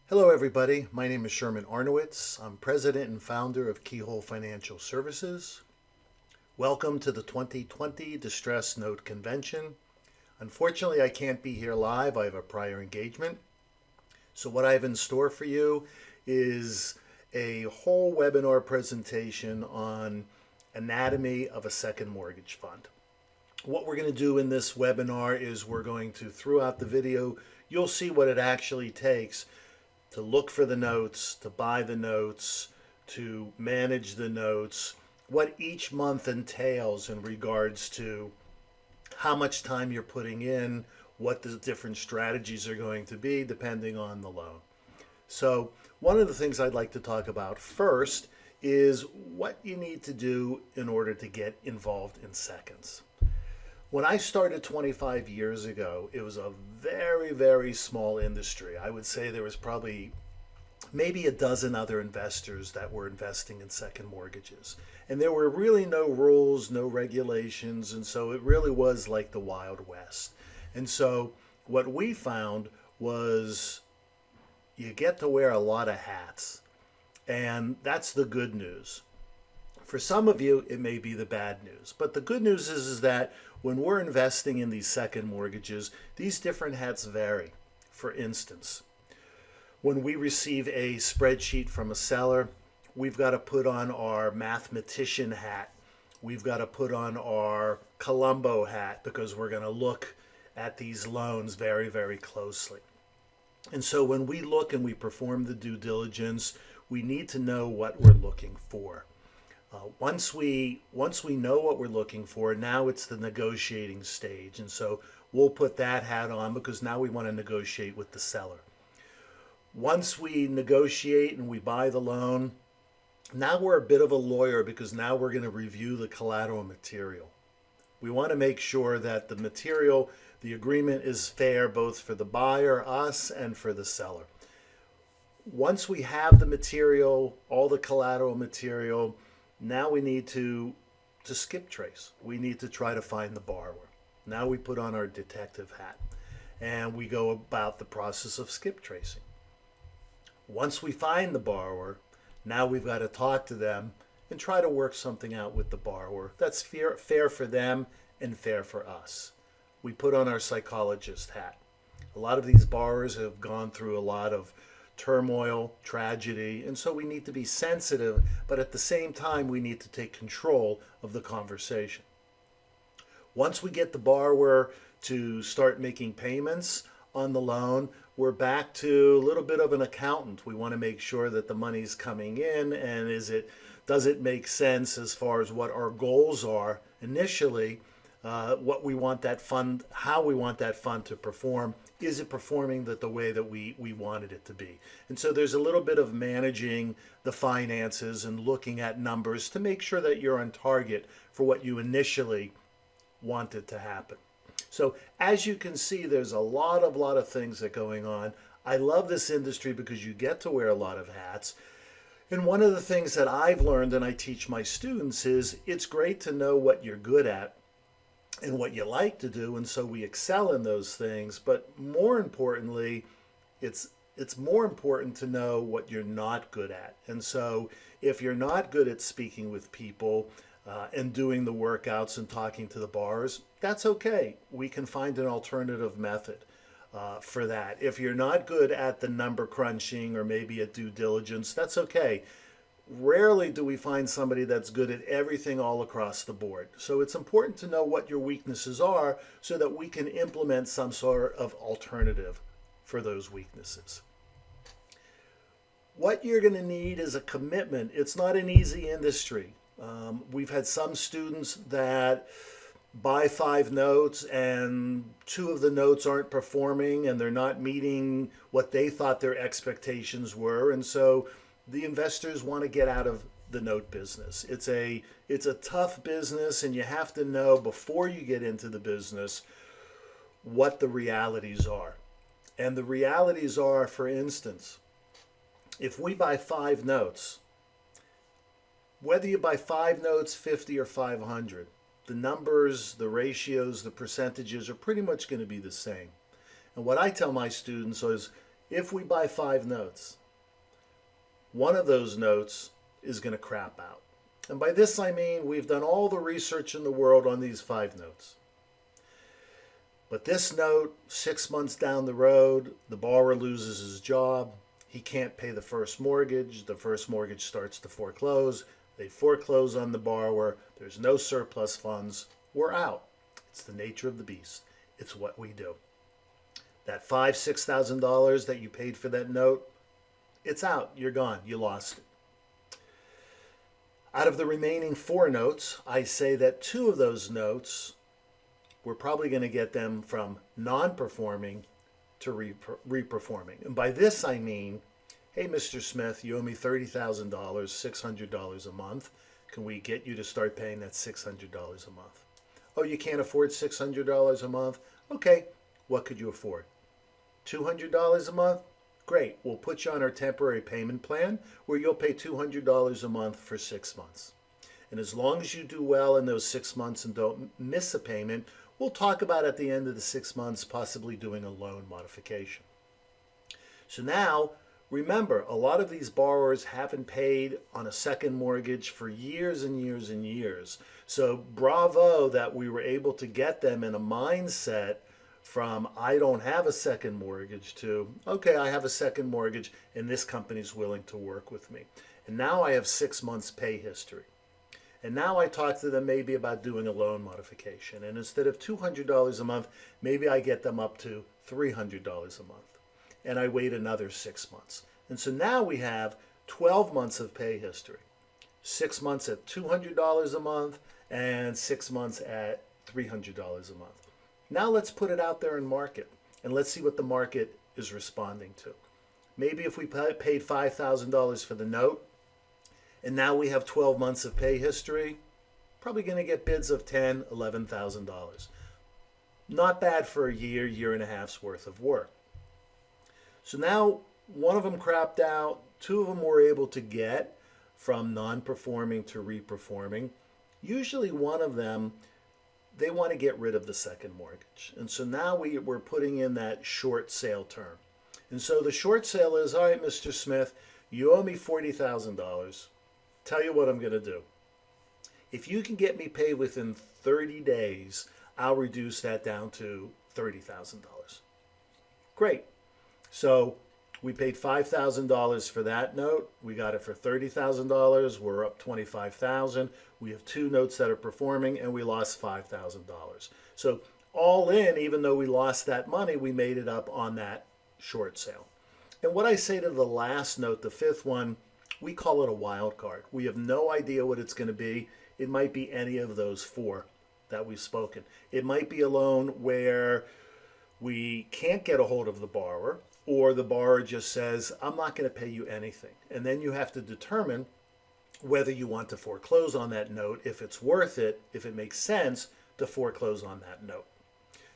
Hello everybody, my name is Sherman Arnowitz. I'm president and founder of Keyhole Financial Services. Welcome to the 2020 Distress Note Convention. Unfortunately, I can't be here live. I have a prior engagement. So what I have in store for you is a whole webinar presentation on anatomy of a second mortgage fund. What we're going to do in this webinar is we're going to, throughout the video, you'll see what it actually takes to look for the notes, to buy the notes, to manage the notes, what each month entails in regards to how much time you're putting in, what the different strategies are going to be depending on the loan. So one of the things I'd like to talk about first is what you need to do in order to get involved in seconds. When I started 25 years ago, it was a very, very small industry. I would say there was probably maybe a dozen other investors that were investing in second mortgages. And there were really no rules, no regulations, and so it really was like the Wild West. And so what we found was you get to wear a lot of hats, and that's the good news. For some of you, it may be the bad news. But the good news is that when we're investing in these second mortgages, these different hats vary. For instance, when we receive a spreadsheet from a seller, we've got to put on our mathematician hat. We've got to put on our Columbo hat because we're going to look at these loans very, very closely. And so when we look and we perform the due diligence, we need to know what we're looking for. Once we know what we're looking for, now it's the negotiating stage. And so we'll put that hat on because now we want to negotiate with the seller. Once we negotiate and we buy the loan, now we're a bit of a lawyer because now we're going to review the collateral material. We want to make sure that the material, the agreement is fair both for the buyer, us, and for the seller. Once we have the material, all the collateral material, now we need to skip trace. We need to try to find the borrower. Now we put on our detective hat and we go about the process of skip tracing. Once we find the borrower, now we've got to talk to them and try to work something out with the borrower that's fair for them and fair for us. We put on our psychologist hat. A lot of these borrowers have gone through a lot of turmoil, tragedy, and so we need to be sensitive, but at the same time we need to take control of the conversation. Once we get the borrower to start making payments on the loan, we're back to a little bit of an accountant. We want to make sure that the money's coming in and does it make sense as far as what our goals are initially, what we want that fund, how we want that fund to perform. Is it performing the way that we wanted it to be? And so there's a little bit of managing the finances and looking at numbers to make sure that you're on target for what you initially wanted to happen. So as you can see, there's a lot of things that are going on. I love this industry because you get to wear a lot of hats. And one of the things that I've learned and I teach my students is it's great to know what you're good at and what you like to do, and so we excel in those things. But more importantly, it's more important to know what you're not good at. And so if you're not good at speaking with people and doing the workouts and talking to the borrowers, that's okay. We can find an alternative method for that. If you're not good at the number crunching or maybe at due diligence, that's okay. Rarely do we find somebody that's good at everything all across the board. So it's important to know what your weaknesses are so that we can implement some sort of alternative for those weaknesses. What you're going to need is a commitment. It's not an easy industry. We've had some students that buy 5 notes and 2 of the notes aren't performing and they're not meeting what they thought their expectations were. And so the investors want to get out of the note business. It's a tough business, and you have to know before you get into the business what the realities are. And the realities are, for instance, if we buy 5 notes, whether you buy 5 notes, 50 or 500, the numbers, the ratios, the percentages are pretty much going to be the same. And what I tell my students is If we buy 5 notes, one of those notes is going to crap out. And by this I mean we've done all the research in the world on these 5 notes. But this note, 6 months down the road, the borrower loses his job. He can't pay the first mortgage. The first mortgage starts to foreclose. They foreclose on the borrower. There's no surplus funds. We're out. It's the nature of the beast. It's what we do. That $5,000, $6,000 that you paid for that note, it's out. You're gone. You lost it. Out of the remaining 4 notes, I say that 2 of those notes, we're probably going to get them from non-performing to re-performing. And by this I mean, hey, Mr. Smith, you owe me $30,000, $600 a month. Can we get you to start paying that $600 a month? Oh, you can't afford $600 a month? Okay, what could you afford? $200 a month? Great, we'll put you on our temporary payment plan where you'll pay $200 a month for 6 months. And as long as you do well in those 6 months and don't miss a payment, we'll talk about at the end of the 6 months possibly doing a loan modification. So now, remember, a lot of these borrowers haven't paid on a second mortgage for years and years and years. So bravo that we were able to get them in a mindset from I don't have a second mortgage to, okay, I have a second mortgage and this company's willing to work with me. And now I have 6 months pay history. And now I talk to them maybe about doing a loan modification. And instead of $200 a month, maybe I get them up to $300 a month. And I wait another 6 months. And so now we have 12 months of pay history. 6 months at $200 a month and 6 months at $300 a month. Now let's put it out there in market and let's see what the market is responding to. Maybe if we paid $5,000 for the note and now we have 12 months of pay history, probably going to get bids of $10,000, $11,000. Not bad for a year, year and a half's worth of work. So now one of them crapped out, 2 of them were able to get from non-performing to re-performing. Usually one of them, they want to get rid of the second mortgage. And so now we're putting in that short sale term. And so the short sale is, all right, Mr. Smith, you owe me $40,000. Tell you what I'm going to do. If you can get me paid within 30 days, I'll reduce that down to $30,000. Great. So we paid $5,000 for that note. We got it for $30,000. We're up $25,000. We have 2 notes that are performing, and we lost $5,000. So all in, even though we lost that money, we made it up on that short sale. And what I say to the last note, the 5th one, we call it a wild card. We have no idea what it's going to be. It might be any of those 4 that we've spoken. It might be a loan where we can't get a hold of the borrower, or the borrower just says, I'm not going to pay you anything. And then you have to determine whether you want to foreclose on that note, if it's worth it, if it makes sense to foreclose on that note.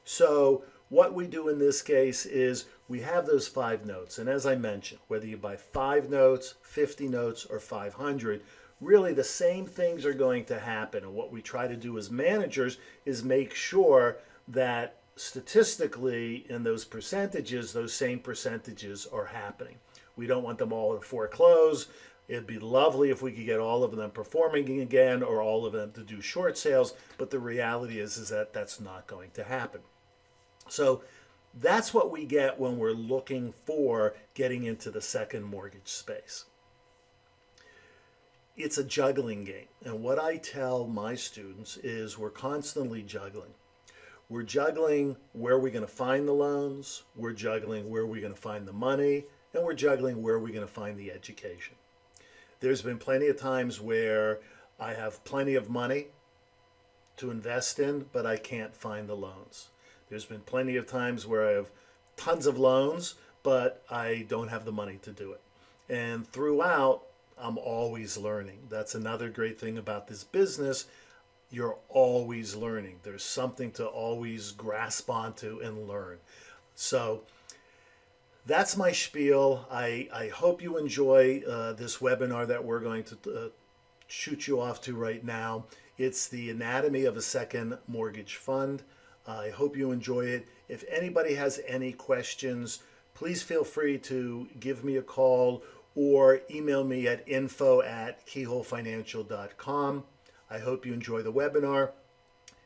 So what we do in this case is we have those 5 notes. And as I mentioned, whether you buy 5 notes, 50 notes, or 500, really the same things are going to happen. And what we try to do as managers is make sure that statistically in those percentages, those same percentages are happening. We don't want them all to foreclose. It'd be lovely if we could get all of them performing again or all of them to do short sales, but the reality is that that's not going to happen. So that's what we get when we're looking for getting into the second mortgage space. It's a juggling game, and what I tell my students is we're constantly juggling. We're juggling where we're going to find the loans, we're juggling where we're going to find the money, and we're juggling where we're going to find the education. There's been plenty of times where I have plenty of money to invest in, but I can't find the loans. There's been plenty of times where I have tons of loans, but I don't have the money to do it. And throughout, I'm always learning. That's another great thing about this business. You're always learning. There's something to always grasp onto and learn. So that's my spiel. I hope you enjoy this webinar that we're going to shoot you off to right now. It's the anatomy of a second mortgage fund. I hope you enjoy it. If anybody has any questions, please feel free to give me a call or email me at info@keyholefinancial.com. I hope you enjoy the webinar,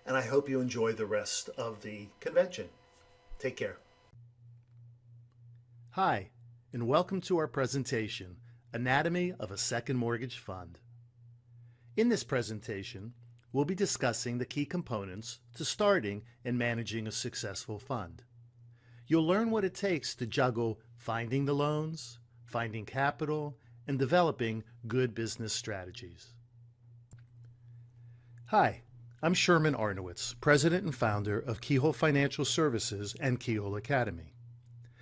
and I hope you enjoy the rest of the convention. Take care. Hi, and welcome to our presentation, Anatomy of a Second Mortgage Fund. In this presentation, we'll be discussing the key components to starting and managing a successful fund. You'll learn what it takes to juggle finding the loans, finding capital, and developing good business strategies. Hi, I'm Sherman Arnowitz, President and founder of Keyhole Financial Services and Keyhole Academy.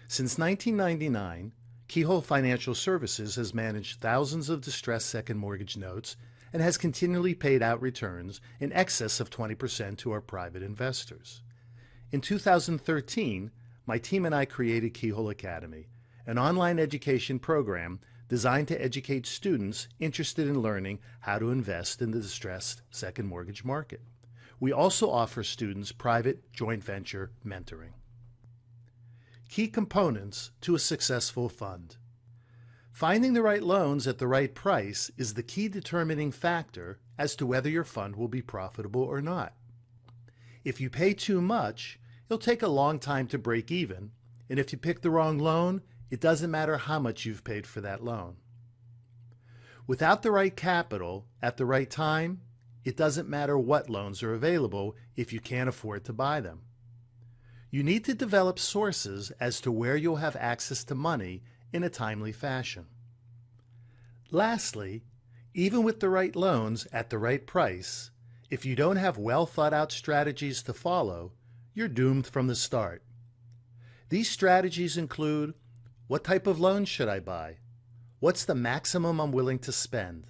Since 1999, Keyhole Financial Services has managed thousands of distressed second mortgage notes and has continually paid out returns in excess of 20% to our private investors. In 2013, my team and I created Keyhole Academy, an online education program designed to educate students interested in learning how to invest in the distressed second mortgage market. We also offer students private joint venture mentoring. Key components to a successful fund. Finding the right loans at the right price is the key determining factor as to whether your fund will be profitable or not. If you pay too much, it'll take a long time to break even, and if you pick the wrong loan, it doesn't matter how much you've paid for that loan. Without the right capital at the right time, it doesn't matter what loans are available if you can't afford to buy them. You need to develop sources as to where you'll have access to money in a timely fashion. Lastly, even with the right loans at the right price, if you don't have well thought out strategies to follow, you're doomed from the start. These strategies include: what type of loan should I buy? What's the maximum I'm willing to spend?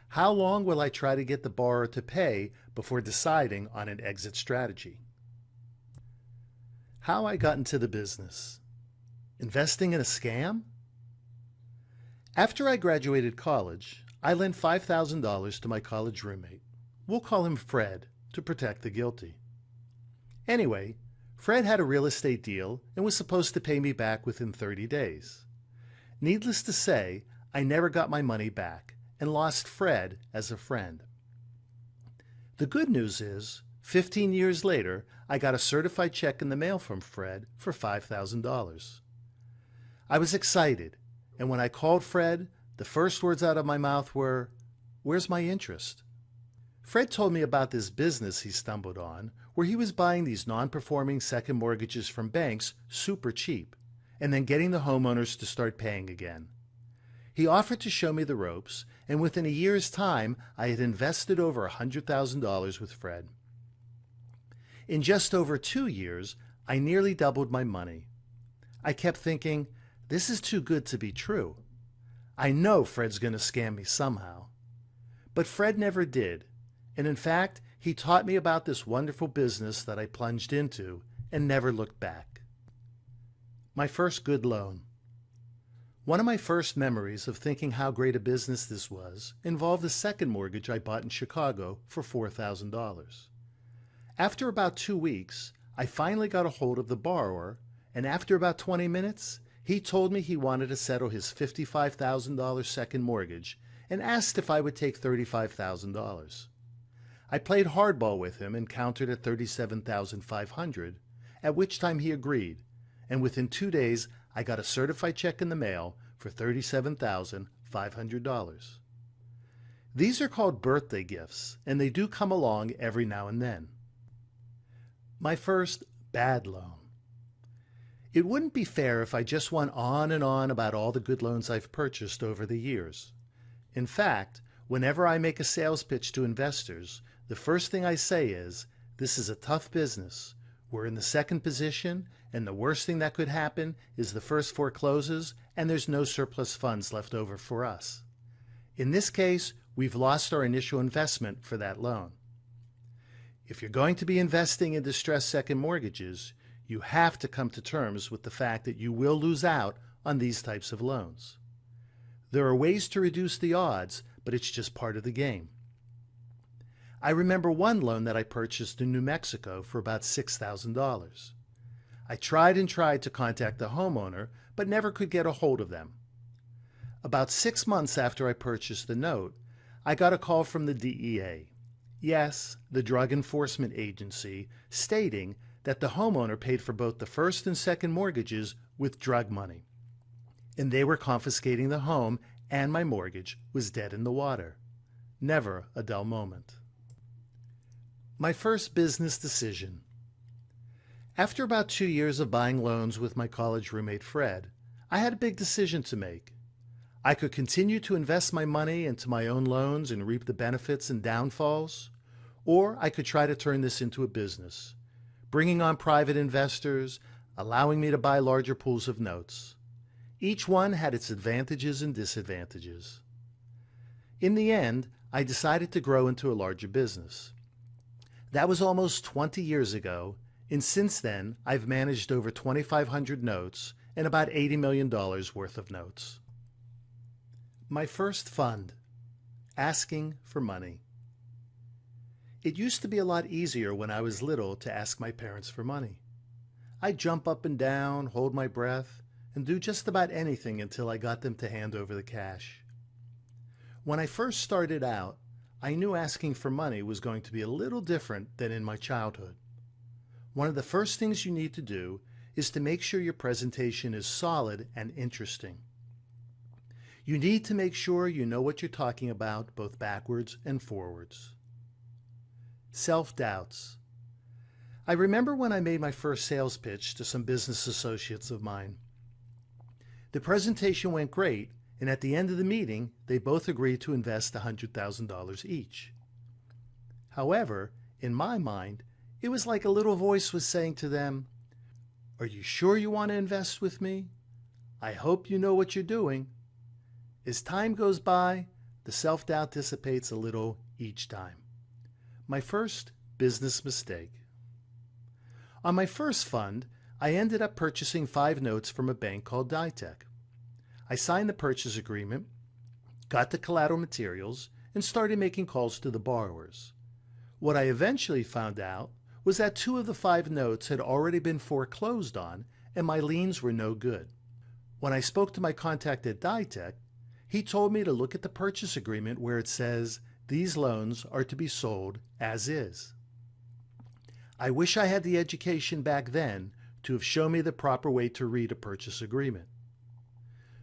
How long will I try to get the borrower to pay before deciding on an exit strategy? How I got into the business. Investing in a scam? After I graduated college, I lent $5,000 to my college roommate. We'll call him Fred to protect the guilty. Anyway, Fred had a real estate deal and was supposed to pay me back within 30 days. Needless to say, I never got my money back and lost Fred as a friend. The good news is, 15 years later, I got a certified check in the mail from Fred for $5,000. I was excited, and when I called Fred, the first words out of my mouth were, "Where's my interest?" Fred told me about this business he stumbled on where he was buying these non-performing second mortgages from banks super cheap and then getting the homeowners to start paying again. He offered to show me the ropes, and within a year's time, I had invested over $100,000 with Fred. In just over 2 years, I nearly doubled my money. I kept thinking, this is too good to be true. I know Fred's going to scam me somehow. But Fred never did, and in fact, he taught me about this wonderful business that I plunged into and never looked back. My first good loan. One of my first memories of thinking how great a business this was involved a second mortgage I bought in Chicago for $4,000. After about 2 weeks, I finally got a hold of the borrower, and after about 20 minutes, he told me he wanted to settle his $55,000 second mortgage and asked if I would take $35,000. I played hardball with him and countered at $37,500, at which time he agreed, and within 2 days I got a certified check in the mail for $37,500. These are called birthday gifts, and they do come along every now and then. My first bad loan. It wouldn't be fair if I just went on and on about all the good loans I've purchased over the years. In fact, whenever I make a sales pitch to investors, the first thing I say is, this is a tough business. We're in the second position, and the worst thing that could happen is the first forecloses and there's no surplus funds left over for us. In this case, we've lost our initial investment for that loan. If you're going to be investing in distressed second mortgages, you have to come to terms with the fact that you will lose out on these types of loans. There are ways to reduce the odds, but it's just part of the game. I remember one loan that I purchased in New Mexico for about $6,000. I tried and tried to contact the homeowner, but never could get a hold of them. About 6 months after I purchased the note, I got a call from the DEA. Yes, the Drug Enforcement Agency, stating that the homeowner paid for both the first and second mortgages with drug money, and they were confiscating the home, and my mortgage was dead in the water. Never a dull moment. My first business decision. After about 2 years of buying loans with my college roommate Fred, I had a big decision to make. I could continue to invest my money into my own loans and reap the benefits and downfalls, or I could try to turn this into a business, bringing on private investors, allowing me to buy larger pools of notes. Each one had its advantages and disadvantages. In the end, I decided to grow into a larger business. That was almost 20 years ago, and since then, I've managed over 2,500 notes and about $80 million worth of notes. My first fund, asking for money. It used to be a lot easier when I was little to ask my parents for money. I'd jump up and down, hold my breath, and do just about anything until I got them to hand over the cash. When I first started out, I knew asking for money was going to be a little different than in my childhood. One of the first things you need to do is to make sure your presentation is solid and interesting. You need to make sure you know what you're talking about both backwards and forwards. Self-doubts. I remember when I made my first sales pitch to some business associates of mine. The presentation went great, and at the end of the meeting, they both agreed to invest $100,000 each. However, in my mind, it was like a little voice was saying to them, "Are you sure you want to invest with me? I hope you know what you're doing." As time goes by, the self-doubt dissipates a little each time. My first business mistake. On my first fund, I ended up purchasing 5 notes from a bank called Ditech. I signed the purchase agreement, got the collateral materials, and started making calls to the borrowers. What I eventually found out was that 2 of the 5 notes had already been foreclosed on, and my liens were no good. When I spoke to my contact at Ditech, he told me to look at the purchase agreement where it says these loans are to be sold as is. I wish I had the education back then to have shown me the proper way to read a purchase agreement.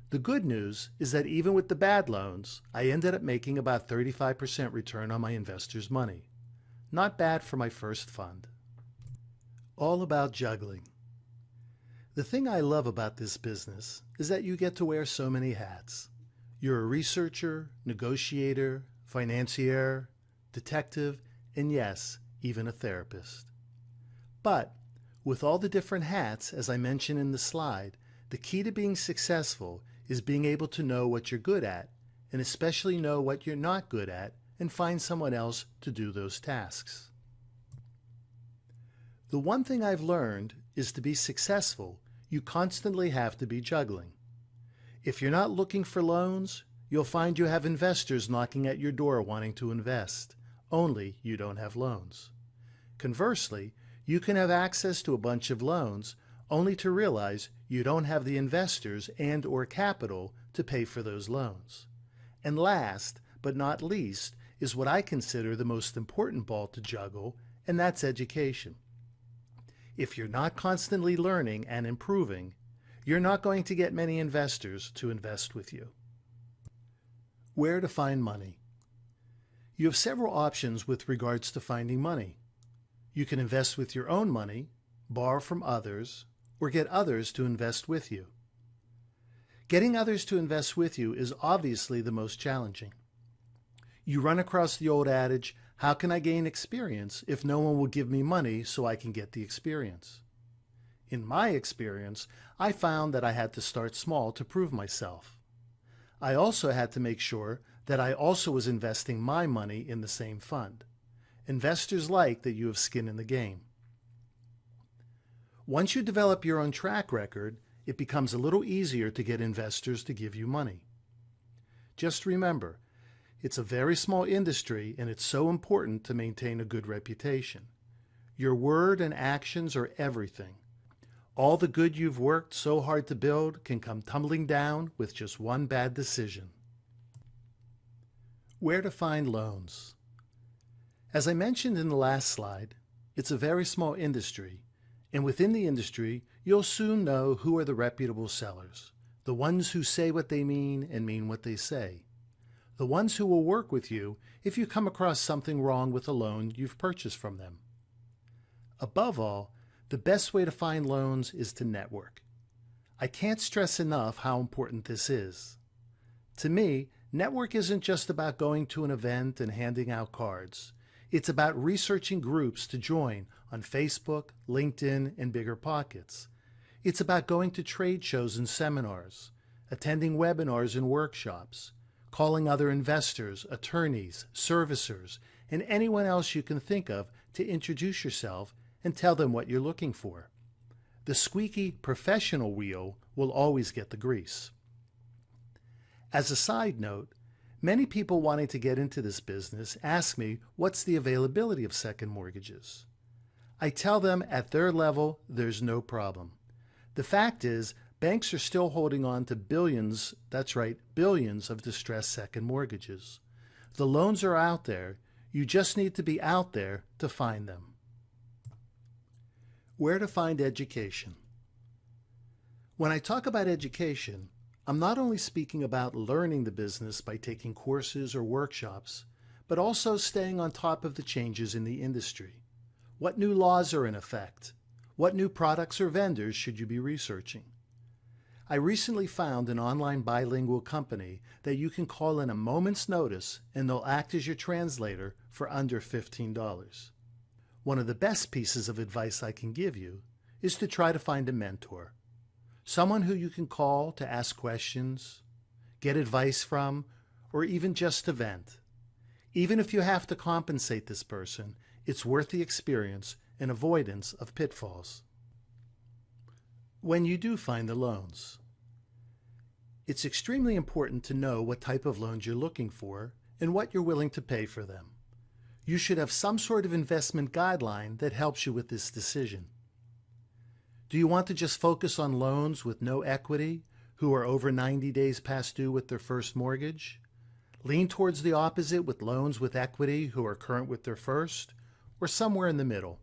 The good news is that even with the bad loans, I ended up making about 35% return on my investors' money. Not bad for my first fund. All about juggling. The thing I love about this business is that you get to wear so many hats. You're a researcher, negotiator, financier, detective, and yes, even a therapist. But with all the different hats, as I mentioned in the slide, the key to being successful is being able to know what you're good at, and especially know what you're not good at, and find someone else to do those tasks. The one thing I've learned is to be successful, you constantly have to be juggling. If you're not looking for loans, you'll find you have investors knocking at your door wanting to invest, only you don't have loans. Conversely, you can have access to a bunch of loans, only to realize you don't have the investors and/or capital to pay for those loans. And last, but not least, is what I consider the most important ball to juggle, and that's education. If you're not constantly learning and improving, you're not going to get many investors to invest with you. Where to find money? You have several options with regards to finding money. You can invest with your own money, borrow from others, or get others to invest with you. Getting others to invest with you is obviously the most challenging. You run across the old adage, how can I gain experience if no one will give me money so I can get the experience? In my experience, I found that I had to start small to prove myself. I also had to make sure that I also was investing my money in the same fund. Investors like that you have skin in the game. Once you develop your own track record, it becomes a little easier to get investors to give you money. Just remember, it's a very small industry and it's so important to maintain a good reputation. Your word and actions are everything. All the good you've worked so hard to build can come tumbling down with just one bad decision. Where to find loans? As I mentioned in the last slide, it's a very small industry, and within the industry, you'll soon know who are the reputable sellers, the ones who say what they mean and mean what they say, the ones who will work with you if you come across something wrong with a loan you've purchased from them. Above all, the best way to find loans is to network. I can't stress enough how important this is. To me, network isn't just about going to an event and handing out cards. It's about researching groups to join on Facebook, LinkedIn, and BiggerPockets. It's about going to trade shows and seminars, attending webinars and workshops, calling other investors, attorneys, servicers, and anyone else you can think of to introduce yourself and tell them what you're looking for. The squeaky professional wheel will always get the grease. As a side note, many people wanting to get into this business ask me what's the availability of second mortgages. I tell them at their level, there's no problem. The fact is, banks are still holding on to billions, that's right, billions of distressed second mortgages. The loans are out there. You just need to be out there to find them. Where to find education? When I talk about education, I'm not only speaking about learning the business by taking courses or workshops, but also staying on top of the changes in the industry. What new laws are in effect? What new products or vendors should you be researching? I recently found an online bilingual company that you can call in a moment's notice and they'll act as your translator for under $15. One of the best pieces of advice I can give you is to try to find a mentor, someone who you can call to ask questions, get advice from, or even just to vent. Even if you have to compensate this person, it's worth the experience and avoidance of pitfalls. When you do find the loans, it's extremely important to know what type of loans you're looking for and what you're willing to pay for them. You should have some sort of investment guideline that helps you with this decision. Do you want to just focus on loans with no equity, who are over 90 days past due with their first mortgage? Lean towards the opposite with loans with equity who are current with their first, or somewhere in the middle?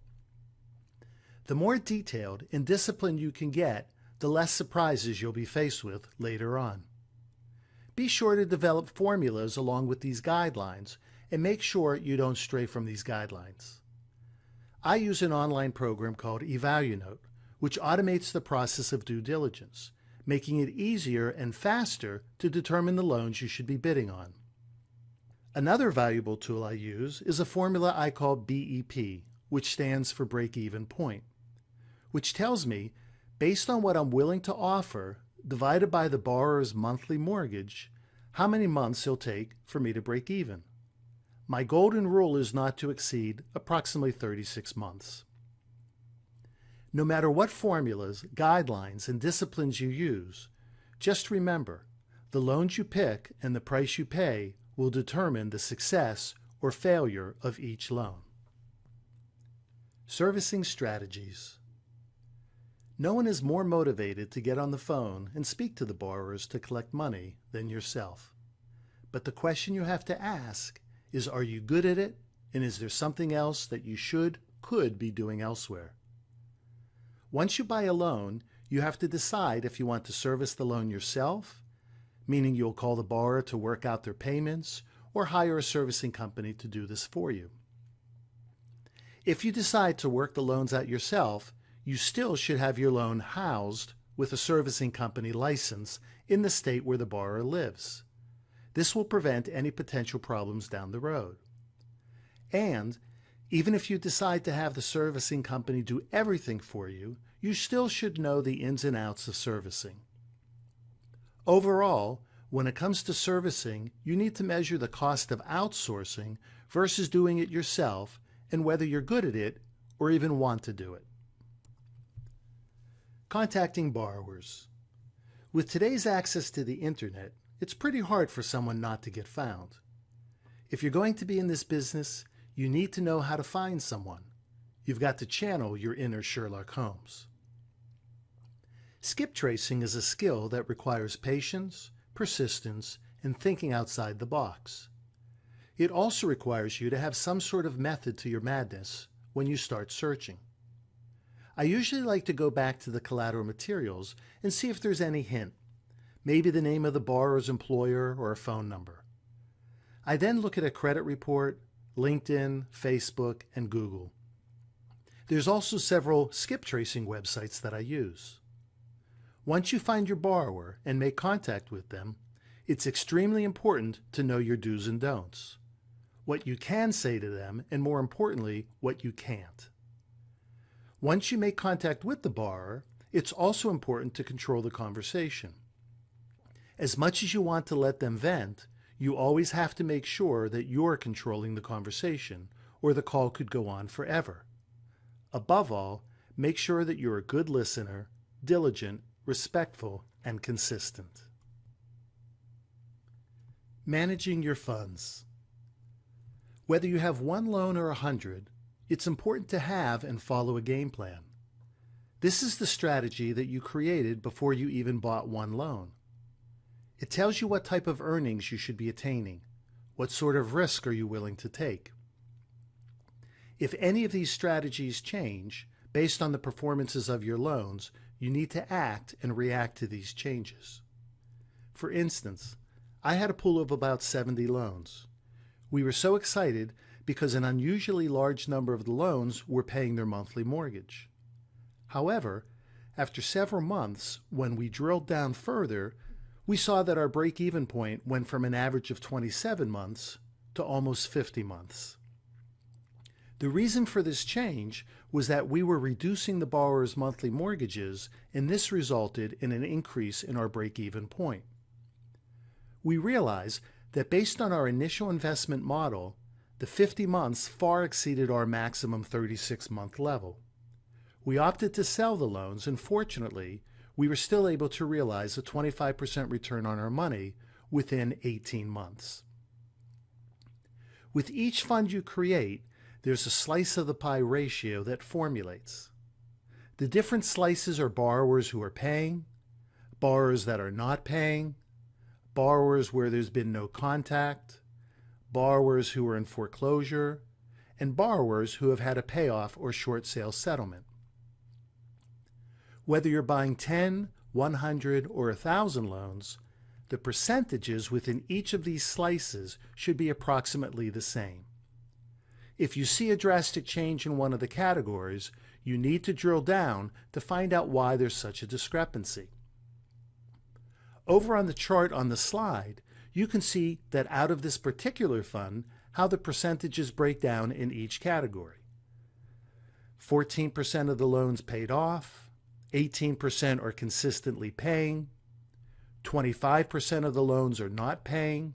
The more detailed and disciplined you can get, the less surprises you'll be faced with later on. Be sure to develop formulas along with these guidelines and make sure you don't stray from these guidelines. I use an online program called EvaluNote, which automates the process of due diligence, making it easier and faster to determine the loans you should be bidding on. Another valuable tool I use is a formula I call BEP, which stands for break-even point, which tells me, based on what I'm willing to offer, divided by the borrower's monthly mortgage, how many months it'll take for me to break even. My golden rule is not to exceed approximately 36 months. No matter what formulas, guidelines, and disciplines you use, just remember, the loans you pick and the price you pay will determine the success or failure of each loan. Servicing strategies. No one is more motivated to get on the phone and speak to the borrowers to collect money than yourself. But the question you have to ask is, are you good at it? And is there something else that you could be doing elsewhere? Once you buy a loan, you have to decide if you want to service the loan yourself, meaning you'll call the borrower to work out their payments, or hire a servicing company to do this for you. If you decide to work the loans out yourself, you still should have your loan housed with a servicing company license in the state where the borrower lives. This will prevent any potential problems down the road. And even if you decide to have the servicing company do everything for you, you still should know the ins and outs of servicing. Overall, when it comes to servicing, you need to measure the cost of outsourcing versus doing it yourself and whether you're good at it or even want to do it. Contacting borrowers. With today's access to the internet, it's pretty hard for someone not to get found. If you're going to be in this business, you need to know how to find someone. You've got to channel your inner Sherlock Holmes. Skip tracing is a skill that requires patience, persistence, and thinking outside the box. It also requires you to have some sort of method to your madness when you start searching. I usually like to go back to the collateral materials and see if there's any hint, maybe the name of the borrower's employer or a phone number. I then look at a credit report, LinkedIn, Facebook, and Google. There's also several skip tracing websites that I use. Once you find your borrower and make contact with them, it's extremely important to know your do's and don'ts, what you can say to them, and more importantly, what you can't. Once you make contact with the borrower, it's also important to control the conversation. As much as you want to let them vent, you always have to make sure that you're controlling the conversation, or the call could go on forever. Above all, make sure that you're a good listener, diligent, respectful, and consistent. Managing your funds. Whether you have one loan or 100, it's important to have and follow a game plan. This is the strategy that you created before you even bought one loan. It tells you what type of earnings you should be attaining. What sort of risk are you willing to take? If any of these strategies change based on the performances of your loans, you need to act and react to these changes. For instance, I had a pool of about 70 loans. We were so excited because an unusually large number of the loans were paying their monthly mortgage. However, after several months, when we drilled down further, we saw that our break-even point went from an average of 27 months to almost 50 months. The reason for this change was that we were reducing the borrower's monthly mortgages, and this resulted in an increase in our break-even point. We realized that based on our initial investment model, the 50 months far exceeded our maximum 36-month level. We opted to sell the loans, and fortunately, we were still able to realize a 25% return on our money within 18 months. With each fund you create, there's a slice of the pie ratio that formulates. The different slices are borrowers who are paying, borrowers that are not paying, borrowers where there's been no contact, borrowers who are in foreclosure, and borrowers who have had a payoff or short sale settlement. Whether you're buying 10, 100, or 1,000 loans, the percentages within each of these slices should be approximately the same. If you see a drastic change in one of the categories, you need to drill down to find out why there's such a discrepancy. Over on the chart on the slide, you can see that out of this particular fund, how the percentages break down in each category. 14% of the loans paid off, 18% are consistently paying, 25% of the loans are not paying,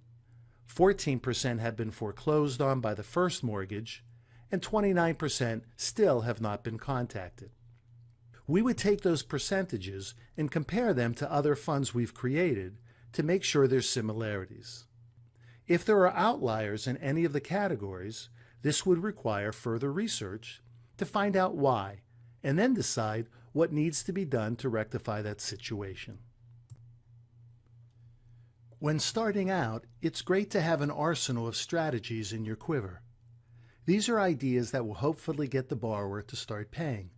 14% have been foreclosed on by the first mortgage, and 29% still have not been contacted. We would take those percentages and compare them to other funds we've created to make sure there's similarities. If there are outliers in any of the categories, this would require further research to find out why, and then decide what needs to be done to rectify that situation. When starting out, it's great to have an arsenal of strategies in your quiver. These are ideas that will hopefully get the borrower to start paying.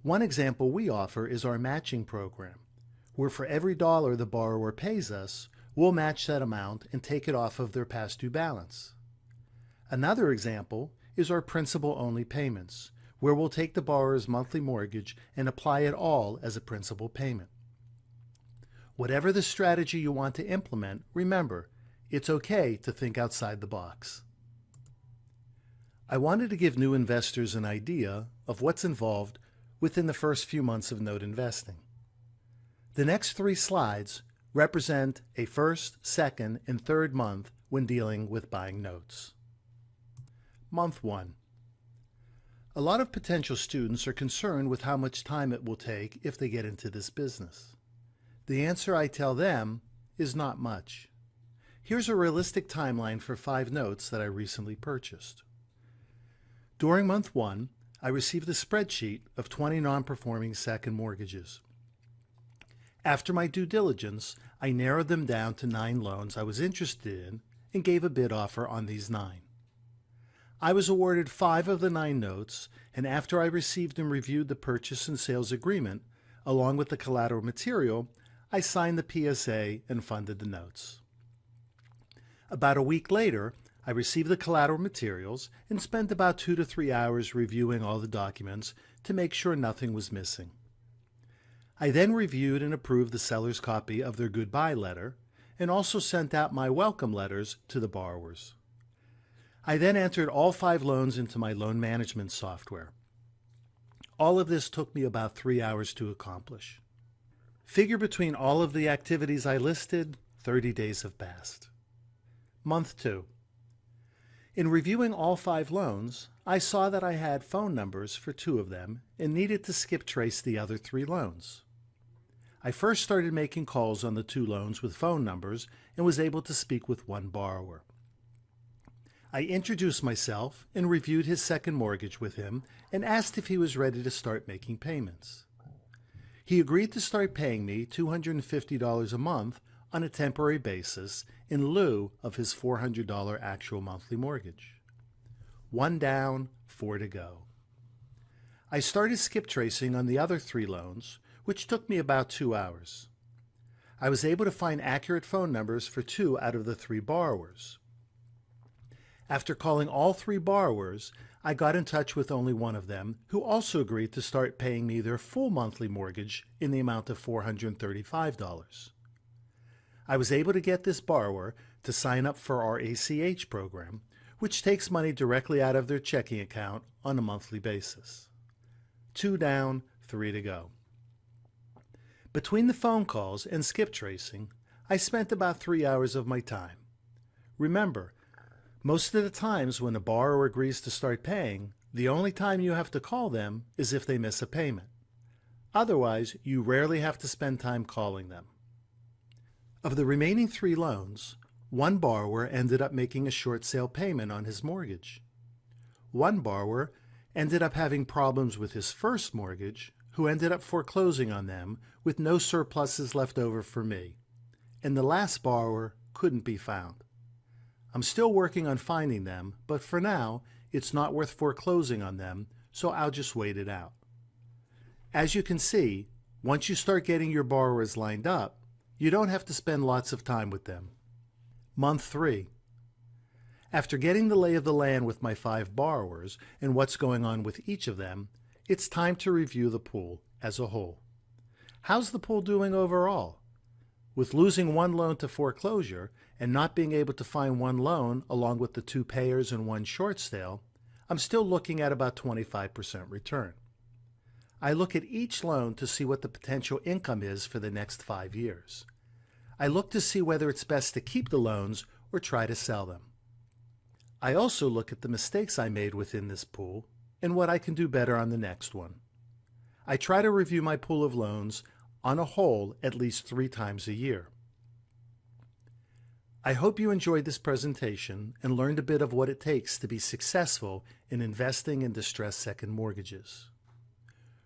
One example we offer is our matching program, where for every dollar the borrower pays us, we'll match that amount and take it off of their past due balance. Another example is our principal-only payments, where we'll take the borrower's monthly mortgage and apply it all as a principal payment. Whatever the strategy you want to implement, remember, it's okay to think outside the box. I wanted to give new investors an idea of what's involved within the first few months of note investing. The next 3 slides represent a first, second, and third month when dealing with buying notes. Month 1. A lot of potential students are concerned with how much time it will take if they get into this business. The answer I tell them is not much. Here's a realistic timeline for 5 notes that I recently purchased. During month 1, I received a spreadsheet of 20 non-performing second mortgages. After my due diligence, I narrowed them down to 9 loans I was interested in and gave a bid offer on these 9. I was awarded 5 of the 9 notes, and after I received and reviewed the purchase and sales agreement, along with the collateral material, I signed the PSA and funded the notes. About a week later, I received the collateral materials and spent about 2 to 3 hours reviewing all the documents to make sure nothing was missing. I then reviewed and approved the seller's copy of their goodbye letter and also sent out my welcome letters to the borrowers. I then entered all 5 loans into my loan management software. All of this took me about 3 hours to accomplish. Figure between all of the activities I listed, 30 days have passed. Month 2. In reviewing all 5 loans, I saw that I had phone numbers for 2 of them and needed to skip trace the other 3 loans. I first started making calls on the 2 loans with phone numbers and was able to speak with 1 borrower. I introduced myself and reviewed his second mortgage with him and asked if he was ready to start making payments. He agreed to start paying me $250 a month on a temporary basis in lieu of his $400 actual monthly mortgage. 1 down, 4 to go. I started skip tracing on the other 3 loans, which took me about 2 hours. I was able to find accurate phone numbers for 2 out of the 3 borrowers. After calling all 3 borrowers, I got in touch with only one of them, who also agreed to start paying me their full monthly mortgage in the amount of $435. I was able to get this borrower to sign up for our ACH program, which takes money directly out of their checking account on a monthly basis. 2 down, 3 to go. Between the phone calls and skip tracing, I spent about 3 hours of my time. Remember, most of the times when a borrower agrees to start paying, the only time you have to call them is if they miss a payment. Otherwise, you rarely have to spend time calling them. Of the remaining 3 loans, 1 borrower ended up making a short sale payment on his mortgage. 1 borrower ended up having problems with his first mortgage, who ended up foreclosing on them with no surpluses left over for me. And the last borrower couldn't be found. I'm still working on finding them, but for now, it's not worth foreclosing on them, so I'll just wait it out. As you can see, once you start getting your borrowers lined up, you don't have to spend lots of time with them. Month 3. After getting the lay of the land with my 5 borrowers and what's going on with each of them, it's time to review the pool as a whole. How's the pool doing overall? With losing 1 loan to foreclosure and not being able to find 1 loan along with the 2 payers and 1 short sale, I'm still looking at about 25% return. I look at each loan to see what the potential income is for the next 5 years. I look to see whether it's best to keep the loans or try to sell them. I also look at the mistakes I made within this pool and what I can do better on the next one. I try to review my pool of loans on a whole at least 3 times a year. I hope you enjoyed this presentation and learned a bit of what it takes to be successful in investing in distressed second mortgages.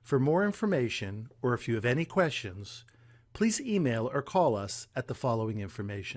For more information, or if you have any questions, please email or call us at the following information.